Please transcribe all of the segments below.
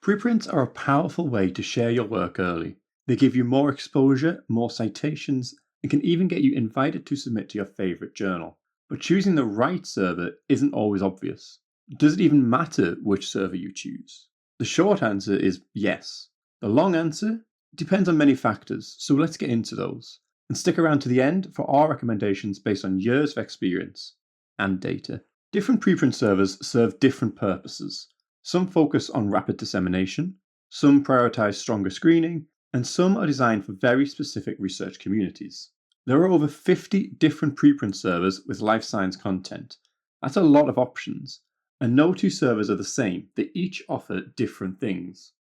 Preprints are a powerful way to share your work early. They give you more exposure, more citations, and can even get you invited to submit to your favourite journal. But choosing the right server isn't always obvious. Does it even matter which server you choose? The short answer is yes. The long answer depends on many factors, so let's get into those. And stick around to the end for our recommendations based on years of experience and data. Different preprint servers serve different purposes. Some focus on rapid dissemination, some prioritize stronger screening, and some are designed for very specific research communities. There are over 50 different preprint servers with life science content. That's a lot of options, and no two servers are the same. They each offer different things.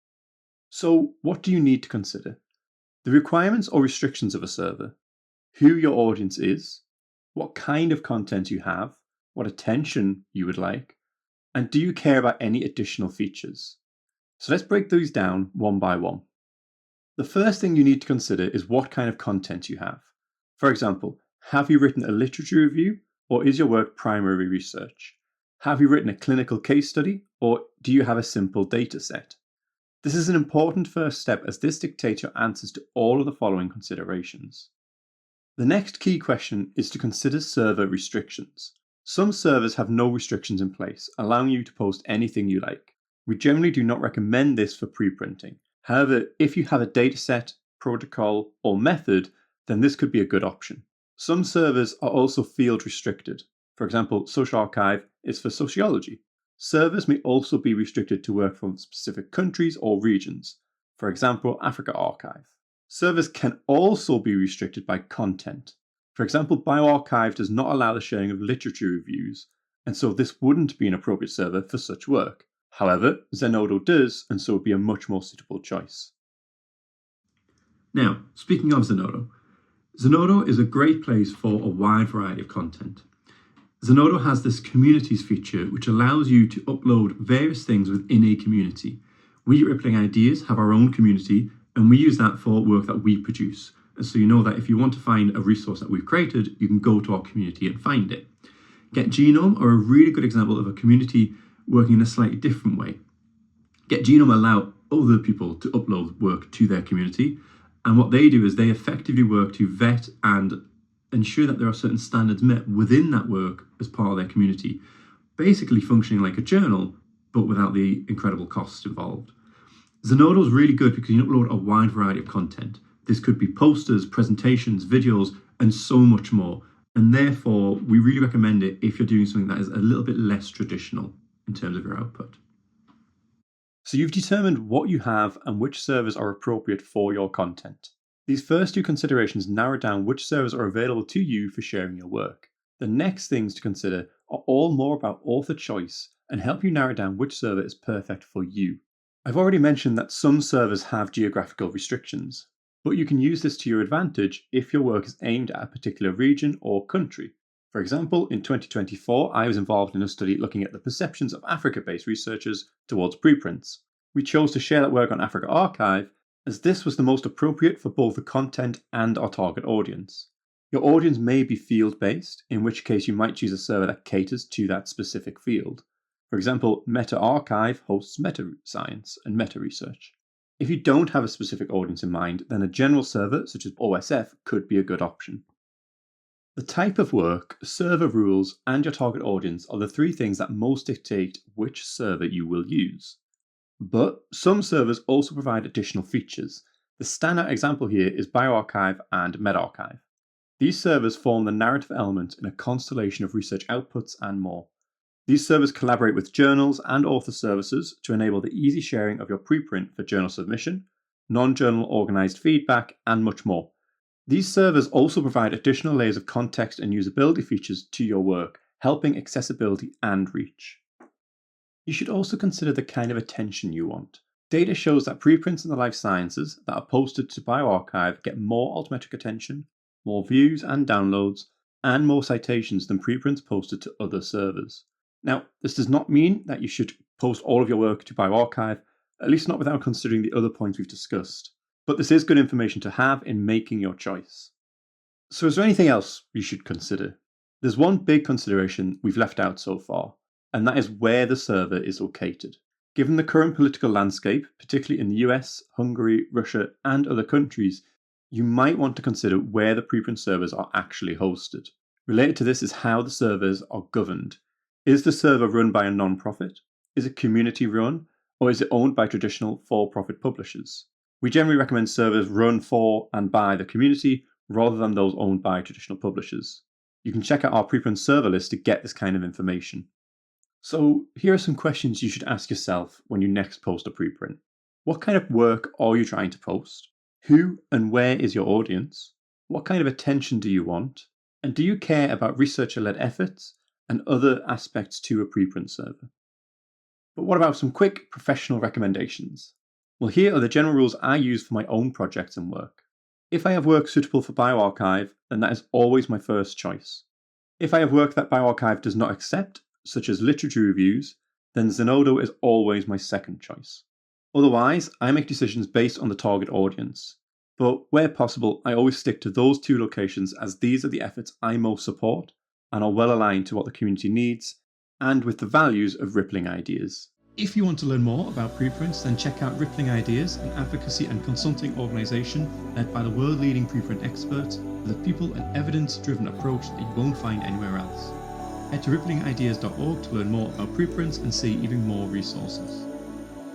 So, what do you need to consider? The requirements or restrictions of a server, who your audience is, what kind of content you have, what attention you would like, and do you care about any additional features? So let's break these down one by one. The first thing you need to consider is what kind of content you have. For example, have you written a literature review, or is your work primary research? Have you written a clinical case study, or do you have a simple data set? This is an important first step as this dictates your answers to all of the following considerations. The next key question is to consider server restrictions. Some servers have no restrictions in place, allowing you to post anything you like. We generally do not recommend this for preprinting. However, if you have a dataset, protocol, or method, then this could be a good option. Some servers are also field restricted. For example, Social Archive is for sociology. Servers may also be restricted to work from specific countries or regions. For example, Africa Archive. Servers can also be restricted by content. For example, bioRxiv does not allow the sharing of literature reviews, and so this wouldn't be an appropriate server for such work. However, Zenodo does, and so would be a much more suitable choice. Now, speaking of Zenodo, Zenodo is a great place for a wide variety of content. Zenodo has this communities feature which allows you to upload various things within a community. We at Rippling Ideas have our own community, and we use that for work that we produce. And so you know that if you want to find a resource that we've created, you can go to our community and find it. Get Genome are a really good example of a community working in a slightly different way. Get Genome allow other people to upload work to their community, and what they do is they effectively work to vet and ensure that there are certain standards met within that work as part of their community, basically functioning like a journal, but without the incredible costs involved. Zenodo is really good because you can upload a wide variety of content. This could be posters, presentations, videos, and so much more. And therefore, we really recommend it if you're doing something that is a little bit less traditional in terms of your output. So you've determined what you have and which servers are appropriate for your content. These first two considerations narrow down which servers are available to you for sharing your work. The next things to consider are all more about author choice and help you narrow down which server is perfect for you. I've already mentioned that some servers have geographical restrictions, but you can use this to your advantage if your work is aimed at a particular region or country. For example, in 2024, I was involved in a study looking at the perceptions of Africa-based researchers towards preprints. We chose to share that work on Africa Archive as this was the most appropriate for both the content and our target audience. Your audience may be field-based, in which case you might choose a server that caters to that specific field. For example, Meta Archive hosts meta-science and meta-research. If you don't have a specific audience in mind, then a general server such as OSF could be a good option. The type of work, server rules, and your target audience are the three things that most dictate which server you will use. But some servers also provide additional features. The standout example here is bioRxiv and medRxiv. These servers form the narrative element in a constellation of research outputs and more. These servers collaborate with journals and author services to enable the easy sharing of your preprint for journal submission, non-journal organized feedback, and much more. These servers also provide additional layers of context and usability features to your work, helping accessibility and reach. You should also consider the kind of attention you want. Data shows that preprints in the life sciences that are posted to bioRxiv get more altmetric attention, more views and downloads, and more citations than preprints posted to other servers. Now, this does not mean that you should post all of your work to bioRxiv, at least not without considering the other points we've discussed. But this is good information to have in making your choice. So is there anything else you should consider? There's one big consideration we've left out so far, and that is where the server is located. Given the current political landscape, particularly in the US, Hungary, Russia, and other countries, you might want to consider where the preprint servers are actually hosted. Related to this is how the servers are governed. Is the server run by a non-profit? Is it community run? Or is it owned by traditional for-profit publishers? We generally recommend servers run for and by the community rather than those owned by traditional publishers. You can check out our preprint server list to get this kind of information. So here are some questions you should ask yourself when you next post a preprint. What kind of work are you trying to post? Who and where is your audience? What kind of attention do you want? And do you care about researcher-led efforts and other aspects to a preprint server? But what about some quick professional recommendations? Well, here are the general rules I use for my own projects and work. If I have work suitable for bioRxiv, then that is always my first choice. If I have work that bioRxiv does not accept, such as literature reviews, then Zenodo is always my second choice. Otherwise, I make decisions based on the target audience. But where possible, I always stick to those two locations as these are the efforts I most support and are well aligned to what the community needs and with the values of Rippling Ideas. If you want to learn more about preprints, then check out Rippling Ideas, an advocacy and consulting organisation led by the world-leading preprint experts with a people and evidence-driven approach that you won't find anywhere else. Head to ripplinger.org to learn more about preprints and see even more resources.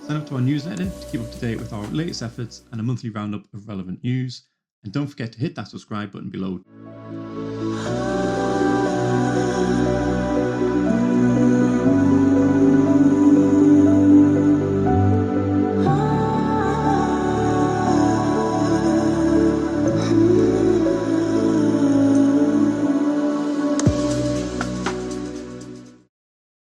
Sign up to our newsletter to keep up to date with our latest efforts and a monthly roundup of relevant news. And don't forget to hit that subscribe button below.